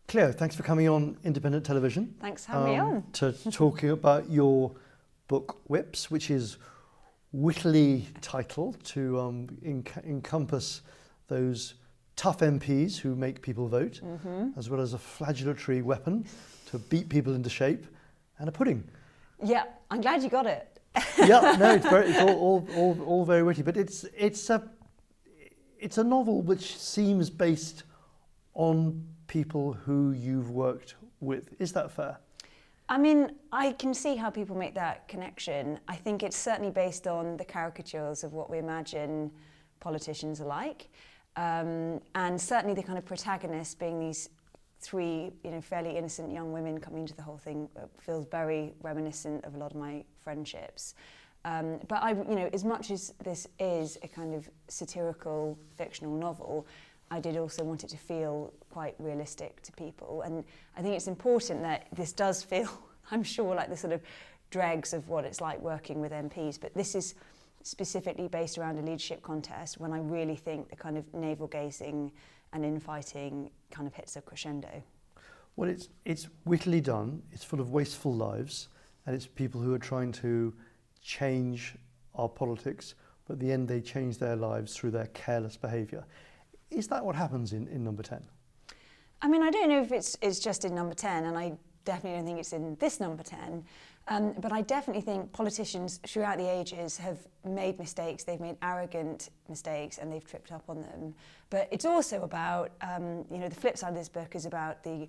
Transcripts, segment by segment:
Cleo, thanks for coming on Independent Television. Thanks for having me on. To talking about your book Whips, which is wittily titled to encompass those tough MPs who make people vote, as well as a flagellatory weapon to beat people into shape, and a pudding. Yeah, I'm glad you got it. Yeah, no, it's all very witty, but it's a novel which seems based on people who you've worked with. Is that fair? I mean, I can see how people make that connection. I think it's certainly based on the caricatures of what we imagine politicians are like. And certainly the kind of protagonists being these three, fairly innocent young women coming into the whole thing feels very reminiscent of a lot of my friendships. But as much as this is a kind of satirical, fictional novel, I did also want it to feel quite realistic to people. And I think it's important that this does feel, I'm sure, like the sort of dregs of what it's like working with MPs. But this is specifically based around a leadership contest when I really think the kind of navel-gazing and infighting kind of hits a crescendo. Well, it's wittily done, it's full of wasteful lives, and it's people who are trying to change our politics, but at the end they change their lives through their careless behaviour. Is that what happens in number 10? I mean, I don't know if it's just in number 10, and I definitely don't think it's in this number 10, but I definitely think politicians throughout the ages have made mistakes. They've made arrogant mistakes and they've tripped up on them. But it's also about, the flip side of this book is about the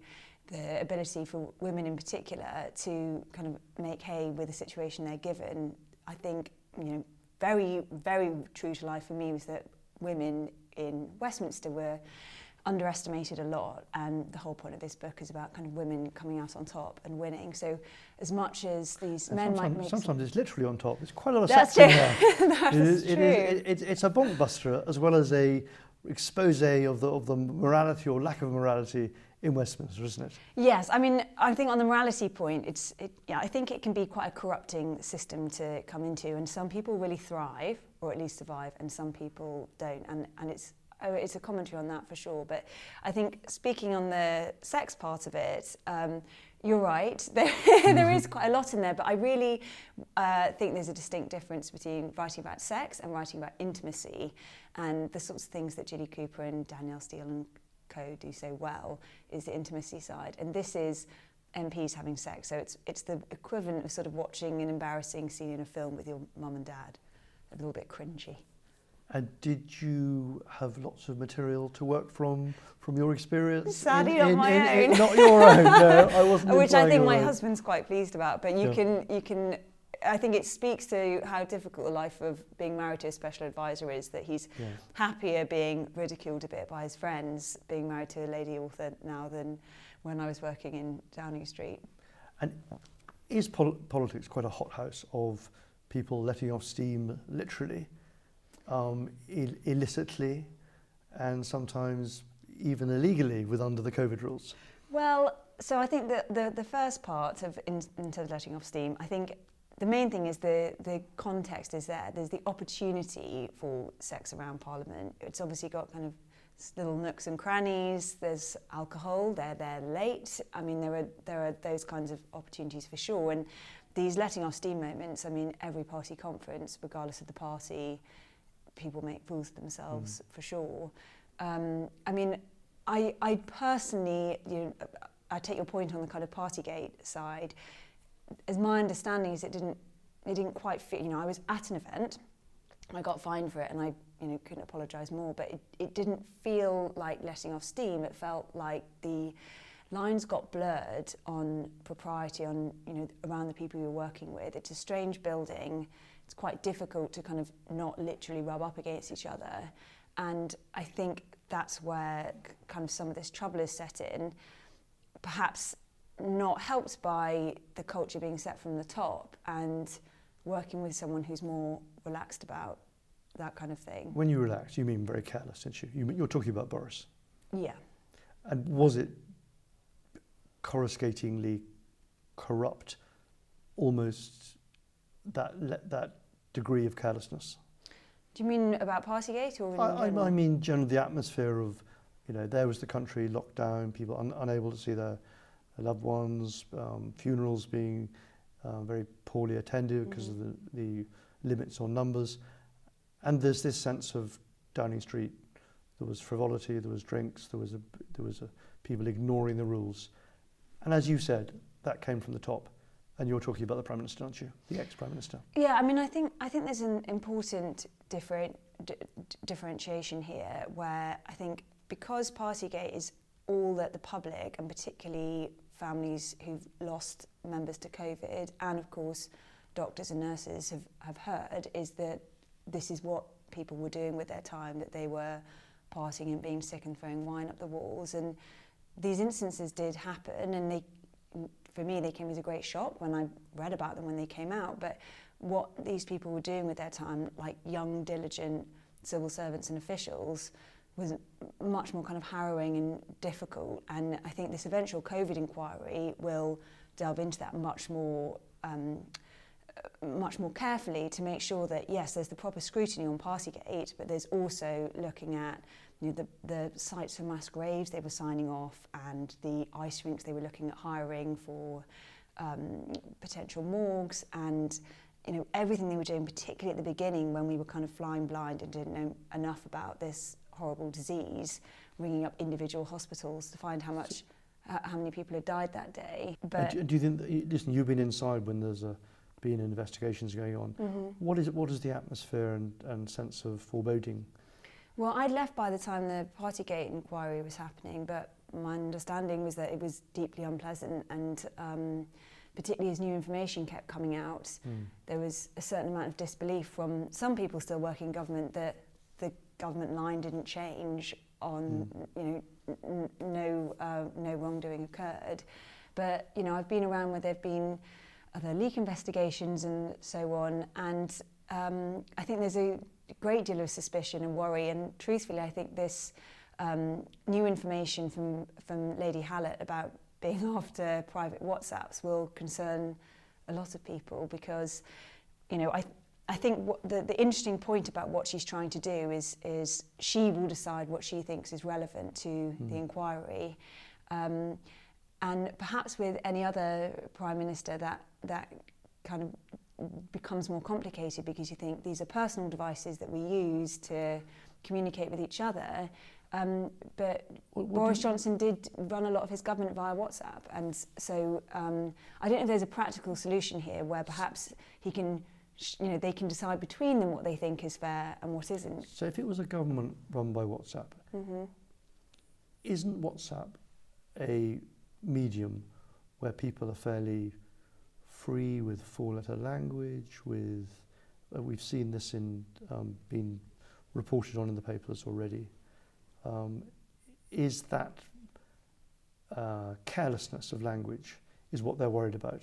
ability for women in particular to kind of make hay with the situation they're given. I think, very, very true to life for me was that women in Westminster were underestimated a lot, and the whole point of this book is about kind of women coming out on top and winning. So as much as these men might make... Sometimes it's literally on top. There's quite a lot of That's sex true. in there. That's true. It's a bonkbuster as well as a expose of the morality or lack of morality in Westminster, isn't it? Yes, I mean, I think on the morality point, I think it can be quite a corrupting system to come into, and some people really thrive, or at least survive, and some people don't, and it's a commentary on that for sure. But I think speaking on the sex part of it, you're right, there is quite a lot in there, but I really think there's a distinct difference between writing about sex and writing about intimacy, and the sorts of things that Geordie Cooper and Danielle Steele and co do so well is the intimacy side, and this is MPs having sex, so it's the equivalent of sort of watching an embarrassing scene in a film with your mum and dad, a little bit cringy. And did you have lots of material to work from your experience? Sadly, not my own. Not your own, no, I wasn't. Which I think my husband's quite pleased about, but you can. I think it speaks to how difficult the life of being married to a special advisor is, that he's happier being ridiculed a bit by his friends being married to a lady author now than when I was working in Downing Street. And is politics quite a hothouse of people letting off steam, literally, illicitly, and sometimes even illegally under the COVID rules? Well, so I think that the first part of instead of letting off steam, I think the main thing is the context is there. There's the opportunity for sex around Parliament. It's obviously got kind of little nooks and crannies. There's alcohol. They're there late. I mean, there are those kinds of opportunities for sure. And these letting off steam moments. I mean, every party conference, regardless of the party, people make fools of themselves for sure. I mean, I personally, I take your point on the kind of partygate side. As my understanding is, it didn't quite fit. I was at an event, I got fined for it, and I couldn't apologise more. But it didn't feel like letting off steam. It felt like the lines got blurred on propriety, on around the people you're working with. It's a strange building. It's quite difficult to kind of not literally rub up against each other, and I think that's where kind of some of this trouble is set in. Perhaps not helped by the culture being set from the top and working with someone who's more relaxed about that kind of thing. When you relax, you mean very careless, didn't you? You're talking about Boris. Yeah. And was it coruscatingly corrupt, almost that degree of carelessness? Do you mean about Partygate or in general? I mean generally the atmosphere of there was the country locked down, people unable to see their loved ones, funerals being very poorly attended because of the limits on numbers. And there's this sense of Downing Street. There was frivolity, there was drinks, there was people ignoring the rules. And as you said, that came from the top. And you're talking about the Prime Minister, aren't you? The ex-Prime Minister. Yeah, I mean, I think there's an important differentiation here, where I think because partygate is all that the public, and particularly families who've lost members to COVID, and of course doctors and nurses have heard, is that this is what people were doing with their time, that they were partying and being sick and throwing wine up the walls. And these instances did happen, and for me, they came as a great shock when I read about them when they came out. But what these people were doing with their time, like young, diligent civil servants and officials, was much more kind of harrowing and difficult. And I think this eventual COVID inquiry will delve into that much more carefully to make sure that, yes, there's the proper scrutiny on partygate, but there's also looking at the sites for mass graves they were signing off, and the ice rinks they were looking at hiring for potential morgues, and everything they were doing, particularly at the beginning when we were kind of flying blind and didn't know enough about this horrible disease, ringing up individual hospitals to find how many people had died that day. But do you think that, listen, you've been inside when there's been investigations going on. What is the atmosphere and sense of foreboding? Well, I'd left by the time the partygate inquiry was happening, but my understanding was that it was deeply unpleasant, and particularly as new information kept coming out, there was a certain amount of disbelief from some people still working in government that the government line didn't change on, no wrongdoing occurred. But, I've been around where there've been other leak investigations and so on, and I think there's a great deal of suspicion and worry, and truthfully I think this new information from Lady Hallett about being after private WhatsApps will concern a lot of people, because I think what the interesting point about what she's trying to do is she will decide what she thinks is relevant to the inquiry, and perhaps with any other Prime Minister that kind of becomes more complicated, because you think these are personal devices that we use to communicate with each other. But Boris Johnson did run a lot of his government via WhatsApp, and so I don't know if there's a practical solution here where perhaps he can, they can decide between them what they think is fair and what isn't. So if it was a government run by WhatsApp, isn't WhatsApp a medium where people are fairly free with four-letter language, with we've seen this in being reported on in the papers already. Is that carelessness of language is what they're worried about?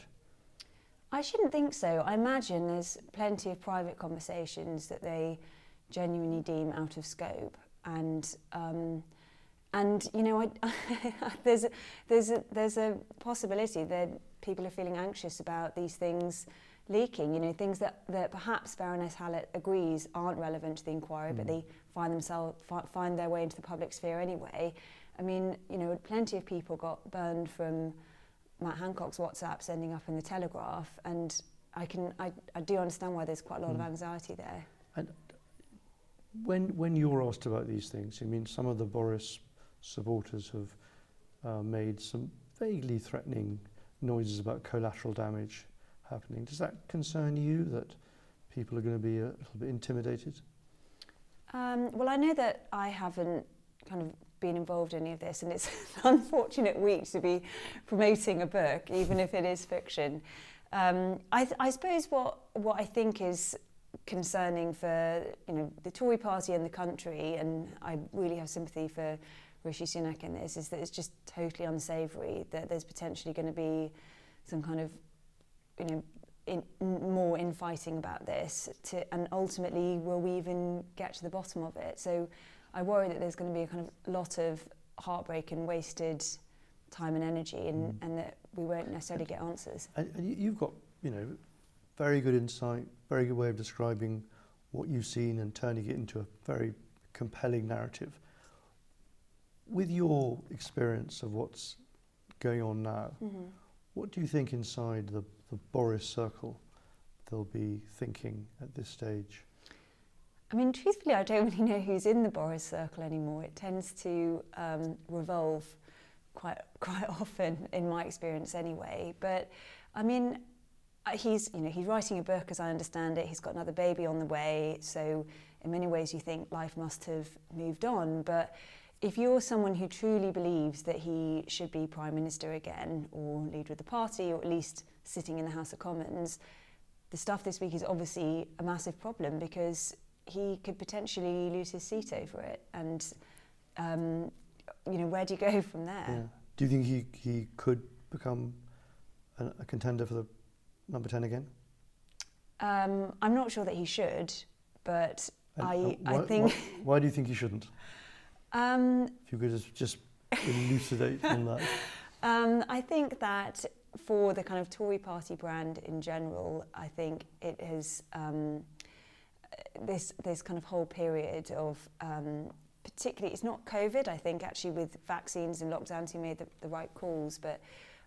I shouldn't think so. I imagine there's plenty of private conversations that they genuinely deem out of scope, and there's a possibility that people are feeling anxious about these things leaking, things that perhaps Baroness Hallett agrees aren't relevant to the inquiry, but they find their way into the public sphere anyway. I mean, plenty of people got burned from Matt Hancock's WhatsApps ending up in the Telegraph, and I do understand why there's quite a lot of anxiety there. And when you're asked about these things, I mean, some of the Boris supporters have made some vaguely threatening noises about collateral damage happening. Does that concern you, that people are going to be a little bit intimidated? Well, I know that I haven't kind of been involved in any of this, and it's an unfortunate week to be promoting a book, even if it is fiction. I suppose what I think is concerning for the Tory party and the country, and I really have sympathy for Rishi Sunak in this, is that it's just totally unsavoury, that there's potentially going to be some kind of more infighting about this, and ultimately will we even get to the bottom of it? So I worry that there's going to be a kind of lot of heartbreak and wasted time and energy, and that we won't necessarily get answers. And you've got very good insight, very good way of describing what you've seen and turning it into a very compelling narrative. With your experience of what's going on now, what do you think inside the Boris circle they'll be thinking at this stage? I mean, truthfully, I don't really know who's in the Boris circle anymore. It tends to revolve quite often, in my experience anyway. But I mean, he's writing a book, as I understand it. He's got another baby on the way, so in many ways you think life must have moved on. But if you're someone who truly believes that he should be Prime Minister again, or leader of the party, or at least sitting in the House of Commons, the stuff this week is obviously a massive problem, because he could potentially lose his seat over it. And, where do you go from there? Yeah. Do you think he could become a contender for the number 10 again? I'm not sure that he should, but I think... Why do you think he shouldn't? If you could just elucidate on that. I think that for the kind of Tory party brand in general, I think it has this kind of whole period of particularly, it's not COVID, I think actually with vaccines and lockdowns he made the right calls, but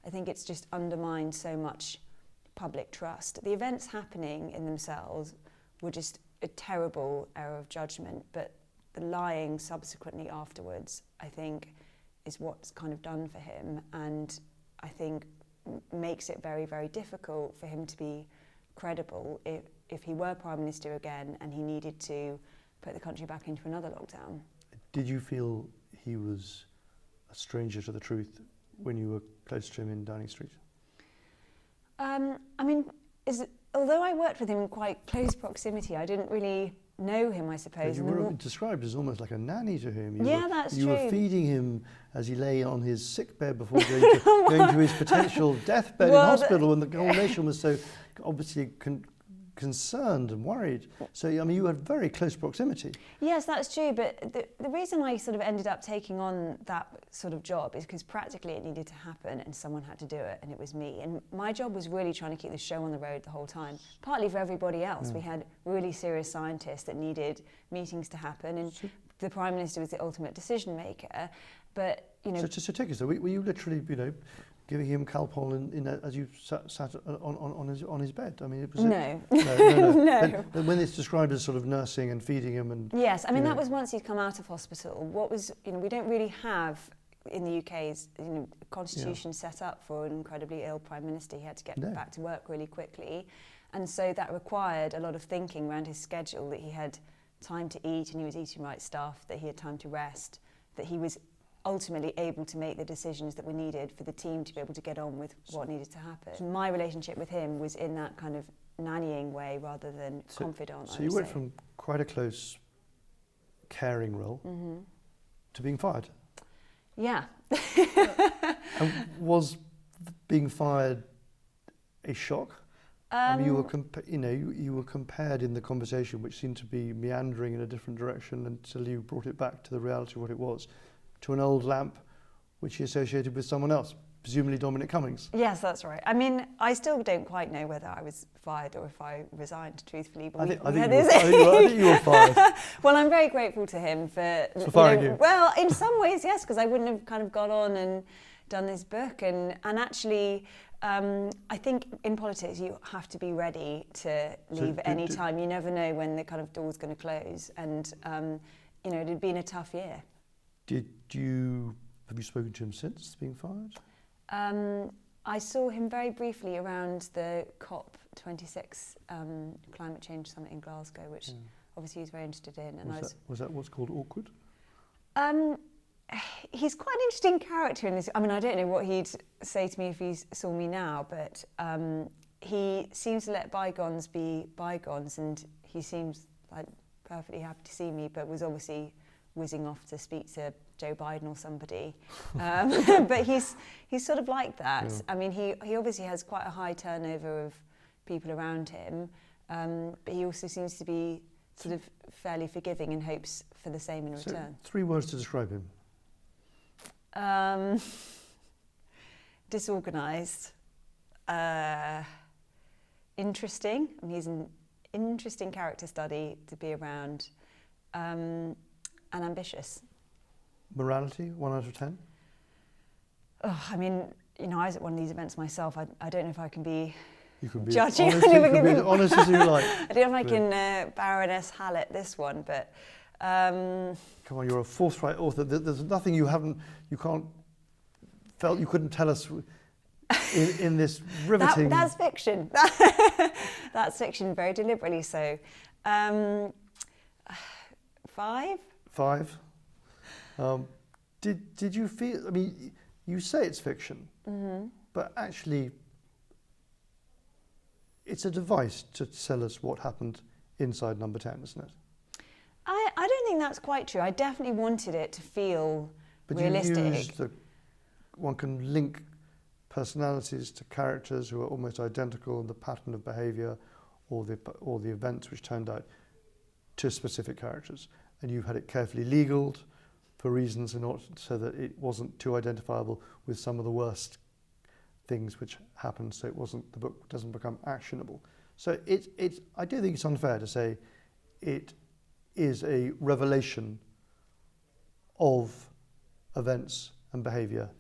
I think it's just undermined so much public trust. The events happening in themselves were just a terrible error of judgment, but the lying subsequently afterwards, I think, is what's kind of done for him, and I think makes it very, very difficult for him to be credible if he were Prime Minister again and he needed to put the country back into another lockdown. Did you feel he was a stranger to the truth when you were close to him in Downing Street? I mean, although I worked with him in quite close proximity, I didn't really know him, I suppose. You were described as almost like a nanny to him. That's you true. You were feeding him as he lay on his sickbed before going to his potential deathbed in hospital, and the whole nation was so obviously concerned and worried. So, I mean, you had very close proximity. Yes, that's true. But the reason I sort of ended up taking on that sort of job is because practically it needed to happen and someone had to do it, and it was me. And my job was really trying to keep the show on the road the whole time, partly for everybody else. We had really serious scientists that needed meetings to happen, and the Prime Minister was the ultimate decision maker. But, So take us, were you literally, giving him Calpol as you sat on his bed? I mean, it was no. No. When it's described as sort of nursing and feeding him, and yes, I mean that was once he'd come out of hospital. What was we don't really have in the UK's a constitution set up for an incredibly ill Prime Minister. He had to get back to work really quickly, and so that required a lot of thinking around his schedule. That he had time to eat and he was eating right stuff. That he had time to rest. That he was ultimately able to make the decisions that were needed for the team to be able to get on with what needed to happen. My relationship with him was in that kind of nannying way rather than confidant. So you went from quite a close, caring role to being fired. Yeah. And was being fired a shock? I mean, you were compared in the conversation, which seemed to be meandering in a different direction until you brought it back to the reality of what it was, to an old lamp which he associated with someone else, presumably Dominic Cummings. Yes, that's right. I mean, I still don't quite know whether I was fired or if I resigned, truthfully. But I think you were fired. Well, I'm very grateful to him for firing you. Well, in some ways, yes, because I wouldn't have kind of got on and done this book. And actually, I think in politics you have to be ready to leave at any time. You never know when the kind of door's going to close. And, it had been a tough year. Have you spoken to him since being fired? I saw him very briefly around the COP26 climate change summit in Glasgow, which obviously he's very interested in. And was that what's called awkward? He's quite an interesting character in this. I mean, I don't know what he'd say to me if he saw me now, but he seems to let bygones be bygones, and he seems like perfectly happy to see me, but was obviously whizzing off to speak to Joe Biden or somebody. But he's sort of like that. Yeah. I mean, he obviously has quite a high turnover of people around him, but he also seems to be sort of fairly forgiving and hopes for the same in return. 3 words to describe him. Disorganised, interesting. I mean, he's an interesting character study to be around, and ambitious. Morality, 1 out of 10? Oh, I mean, I was at one of these events myself. I don't know if I can be You can be judging. honest, you can be as honest as you like. I don't know if I can Baroness Hallett this one, but... Come on, you're a forthright author. There's nothing you couldn't tell us in this riveting... That's fiction. That's fiction, very deliberately so. 5? 5. Did you feel... I mean, you say it's fiction, but actually it's a device to tell us what happened inside Number 10, isn't it? I don't think that's quite true. I definitely wanted it to feel realistic. One can link personalities to characters who are almost identical in the pattern of behaviour or the events which turned out to specific characters. And you've had it carefully legaled for reasons so that it wasn't too identifiable with some of the worst things which happened, so the book doesn't become actionable. So I do think it's unfair to say it is a revelation of events and behaviour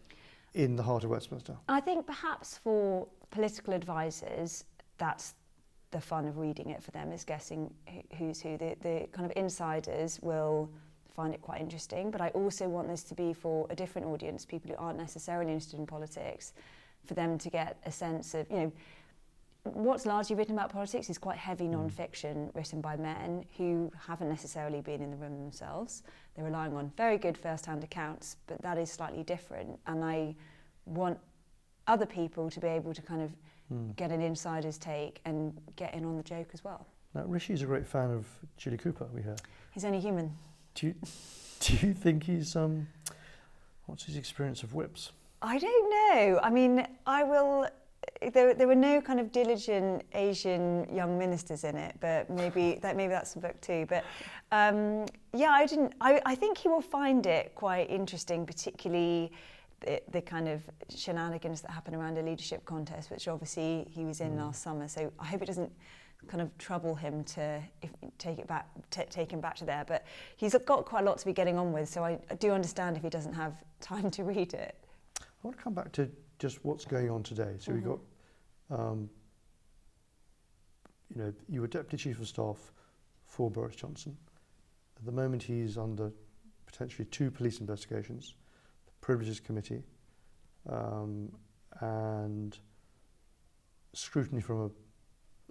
in the heart of Westminster. I think perhaps for political advisors, that's the fun of reading it for them, is guessing who's who. The kind of insiders will find it quite interesting, but I also want this to be for a different audience, people who aren't necessarily interested in politics, for them to get a sense of, what's largely written about politics is quite heavy non-fiction written by men who haven't necessarily been in the room themselves. They're relying on very good first-hand accounts, but that is slightly different. And I want other people to be able to kind of get an insider's take and get in on the joke as well. Now, Rishi's a great fan of Julie Cooper, we hear. He's only human. Do you think he's... what's his experience of whips? I don't know. I mean, there were no kind of diligent Asian young ministers in it, but maybe that's the book too. But I think he will find it quite interesting, particularly the kind of shenanigans that happen around a leadership contest, which obviously he was in last summer. So I hope it doesn't kind of trouble him to take him back to there. But he's got quite a lot to be getting on with, so I do understand if he doesn't have time to read it. I want to come back to just what's going on today. So we've got, you were Deputy Chief of Staff for Boris Johnson. At the moment he's under potentially 2 police investigations, the Privileges Committee, and scrutiny from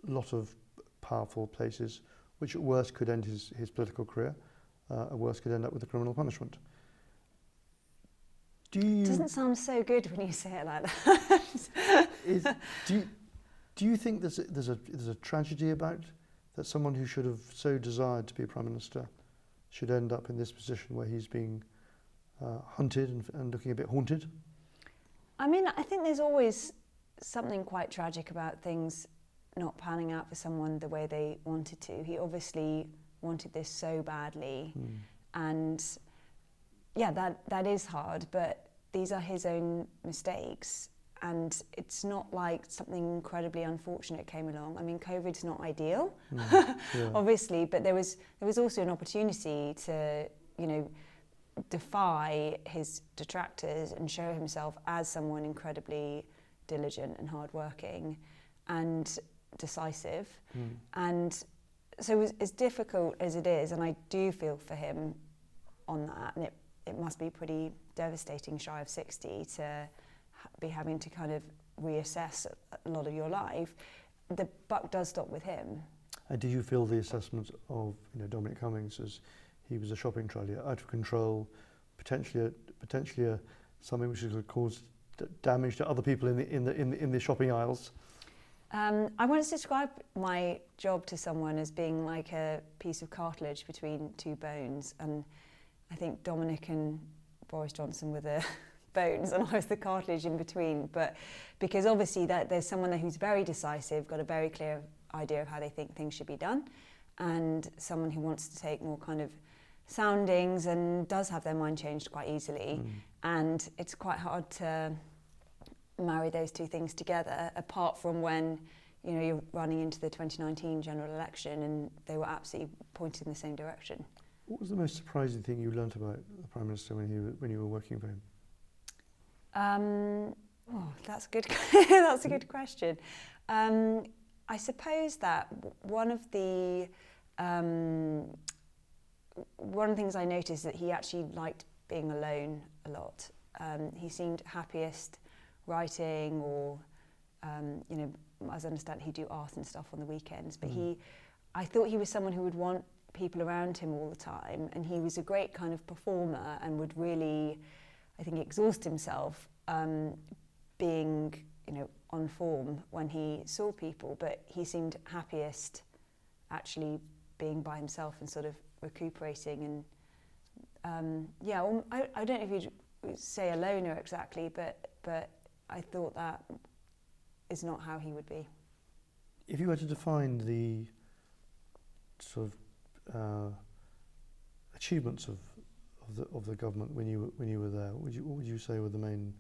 a lot of powerful places, which at worst could end his political career, at worst could end up with a criminal punishment. It doesn't sound so good when you say it like that. Do you think there's a tragedy about that someone who should have so desired to be Prime Minister should end up in this position where he's being hunted and looking a bit haunted? I mean, I think there's always something quite tragic about things not panning out for someone the way they wanted to. He obviously wanted this so badly, and yeah, that is hard, but these are his own mistakes, and it's not like something incredibly unfortunate came along. I mean, COVID's not ideal, obviously, but there was also an opportunity to, defy his detractors and show himself as someone incredibly diligent and hardworking and decisive. And so as difficult as it is, and I do feel for him on that, and it must be pretty devastating shy of 60 to be having to kind of reassess a lot of your life. The buck does stop with him. And do you feel the assessment of Dominic Cummings as he was a shopping trolley, out of control, potentially something which could cause damage to other people in the shopping aisles? I want to describe my job to someone as being like a piece of cartilage between 2 bones, and I think Dominic and Boris Johnson were the bones and I was the cartilage in between. But because obviously there's someone there who's very decisive, got a very clear idea of how they think things should be done, and someone who wants to take more kind of soundings and does have their mind changed quite easily. And it's quite hard to marry those 2 things together, apart from when you're running into the 2019 general election and they were absolutely pointed in the same direction. What was the most surprising thing you learnt about the Prime Minister when you were working for him? That's a good. That's a good question. I suppose that one of the things I noticed is that he actually liked being alone a lot. He seemed happiest writing, or as I understand, he'd do art and stuff on the weekends. But I thought he was someone who would want people around him all the time, and he was a great kind of performer and would really, I think, exhaust himself being, on form when he saw people. But he seemed happiest actually being by himself and sort of recuperating. And I don't know if you'd say a loner exactly, but I thought that is not how he would be. If you were to define the sort of achievements of the government when you were there, what would you say were the main?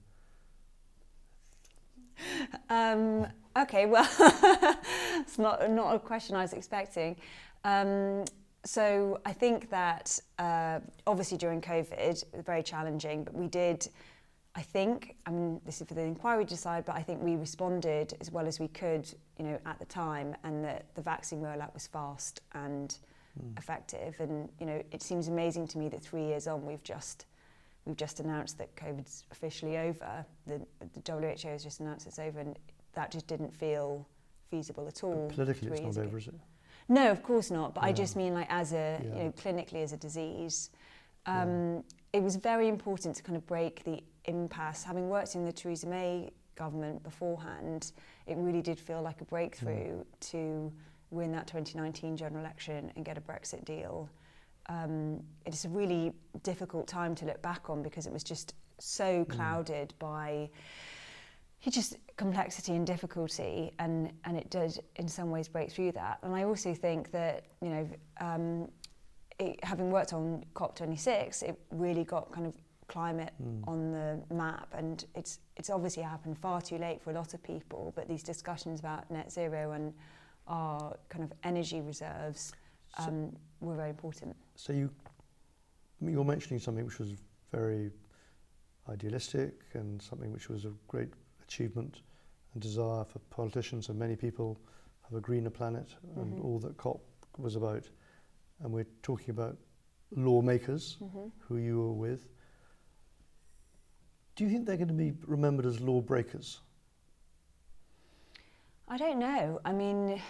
Okay, well, it's not a question I was expecting. So I think that obviously during COVID it was very challenging, but we did, I think, this is for the inquiry to decide, but I think we responded as well as we could, at the time, and that the vaccine rollout was fast and effective. And it seems amazing to me that 3 years on we've just announced that COVID's officially over. The WHO has just announced it's over, and that just didn't feel feasible at all. But politically, it's not over, is it? No, of course not. But I just mean, like, as a clinically as a disease, it was very important to kind of break the impasse. Having worked in the Theresa May government beforehand, it really did feel like a breakthrough to win that 2019 general election and get a Brexit deal. It's a really difficult time to look back on because it was just so clouded by just complexity and difficulty, and it did in some ways break through that. And I also think that having worked on COP26, it really got kind of climate on the map, and it's obviously happened far too late for a lot of people, but these discussions about net zero and our kind of energy reserves were very important. So you're mentioning something which was very idealistic and something which was a great achievement and desire for politicians, and many people have a greener planet and all that COP was about. And we're talking about lawmakers who you were with. Do you think they're going to be remembered as lawbreakers? I don't know. I mean,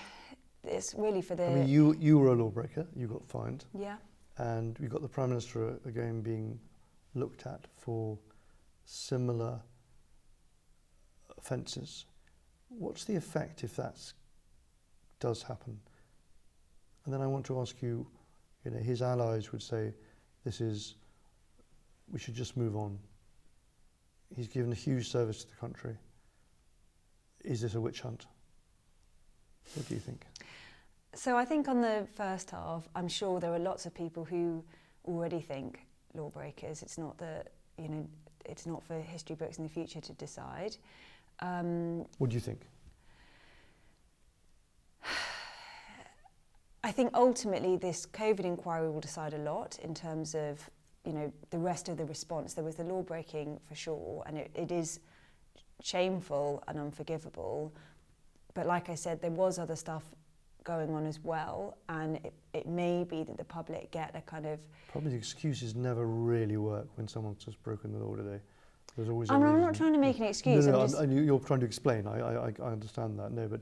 it's really for the... I mean, you were a lawbreaker, you got fined. Yeah. And we got the Prime Minister again being looked at for similar offences. What's the effect if that does happen? And then I want to ask you, his allies would say, we should just move on. He's given a huge service to the country. Is this a witch hunt? What do you think? So I think on the first half, I'm sure there are lots of people who already think lawbreakers. It's not that, it's not for history books in the future to decide. What do you think? I think ultimately this COVID inquiry will decide a lot in terms of, the rest of the response. There was the law breaking for sure, and it is shameful and unforgivable. But like I said, there was other stuff going on as well, and it may be that the public get a kind of... Probably the excuses never really work when someone's just broken the law today. There's always I'm not trying to make an excuse. No, you're trying to explain. I understand that. No, but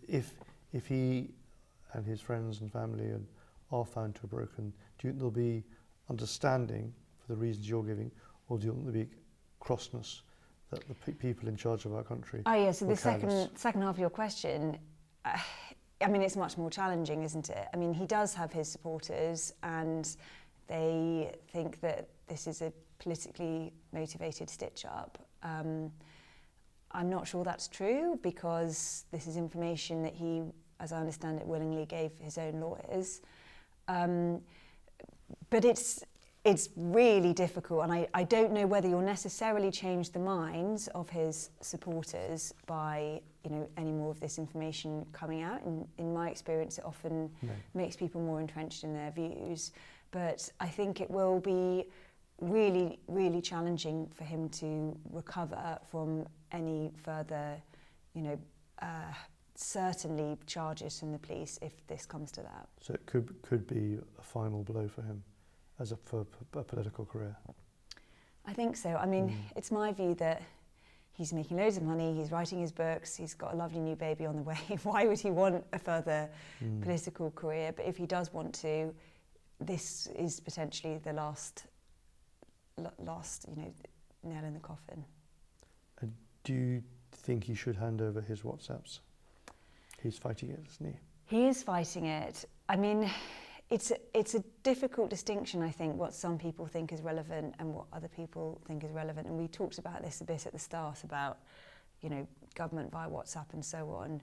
if he and his friends and family are found to have broken, do you think there'll be understanding for the reasons you're giving, or do you think there'll be crossness that the people in charge of our country... Oh yeah, so the second half of your question, it's much more challenging, isn't it? I mean, he does have his supporters, and they think that this is a politically motivated stitch-up. I'm not sure that's true, because this is information that he, as I understand it, willingly gave his own lawyers. But it's really difficult, and I don't know whether you'll necessarily change the minds of his supporters by any more of this information coming out. In my experience, it often makes people more entrenched in their views. but I think it will be really, really challenging for him to recover from any further, certainly charges from the police if this comes to that. So it could be a final blow for him for a political career. I think so. I mean, it's my view that he's making loads of money, he's writing his books, he's got a lovely new baby on the way. Why would he want a further political career? But if he does want to, this is potentially the last nail in the coffin. And do you think he should hand over his WhatsApps? He's fighting it, isn't he? He is fighting it. I mean, it's a difficult distinction, I think, what some people think is relevant and what other people think is relevant. And we talked about this a bit at the start about, government via WhatsApp and so on.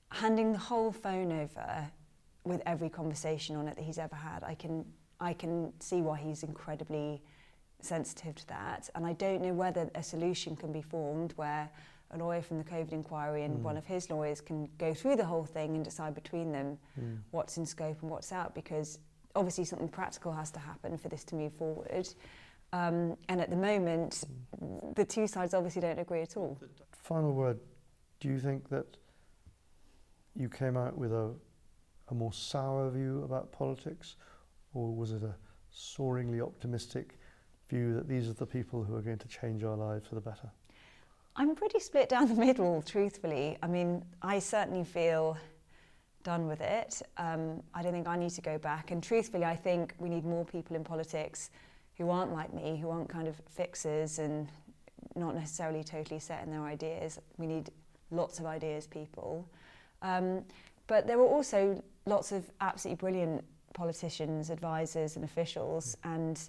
Handing the whole phone over with every conversation on it that he's ever had, I can see why he's incredibly sensitive to that. And I don't know whether a solution can be formed where a lawyer from the COVID inquiry and one of his lawyers can go through the whole thing and decide between them what's in scope and what's out, because obviously something practical has to happen for this to move forward. And at the moment, the two sides obviously don't agree at all. Final word, do you think that you came out with a more sour view about politics, or was it a soaringly optimistic view that these are the people who are going to change our lives for the better? I'm pretty split down the middle, truthfully. I mean, I certainly feel done with it. I don't think I need to go back. And truthfully, I think we need more people in politics who aren't like me, who aren't kind of fixers and not necessarily totally set in their ideas. We need lots of ideas people. But there were also lots of absolutely brilliant politicians, advisors and officials, and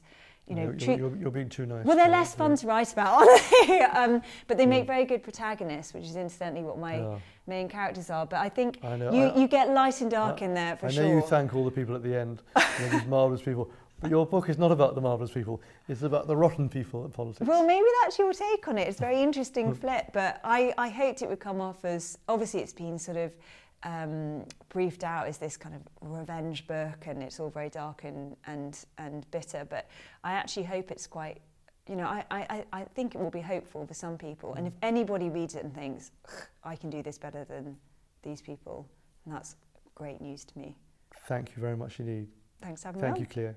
you're being too nice. Well, they're less fun to write about, aren't they? But they make very good protagonists, which is incidentally what my main characters are. But I think you get light and dark in there for sure. I know you thank all the people at the end, these marvellous people. But your book is not about the marvellous people, it's about the rotten people in politics. Well, maybe that's your take on it. It's a very interesting flip, but I hoped it would come off as, obviously it's been sort of briefed out as this kind of revenge book, and it's all very dark and bitter, but I actually hope it's quite, I think it will be hopeful for some people, and if anybody reads it and thinks, I can do this better than these people, and that's great news to me. Thank you very much indeed. Thanks for having me on. Thank you, Cleo.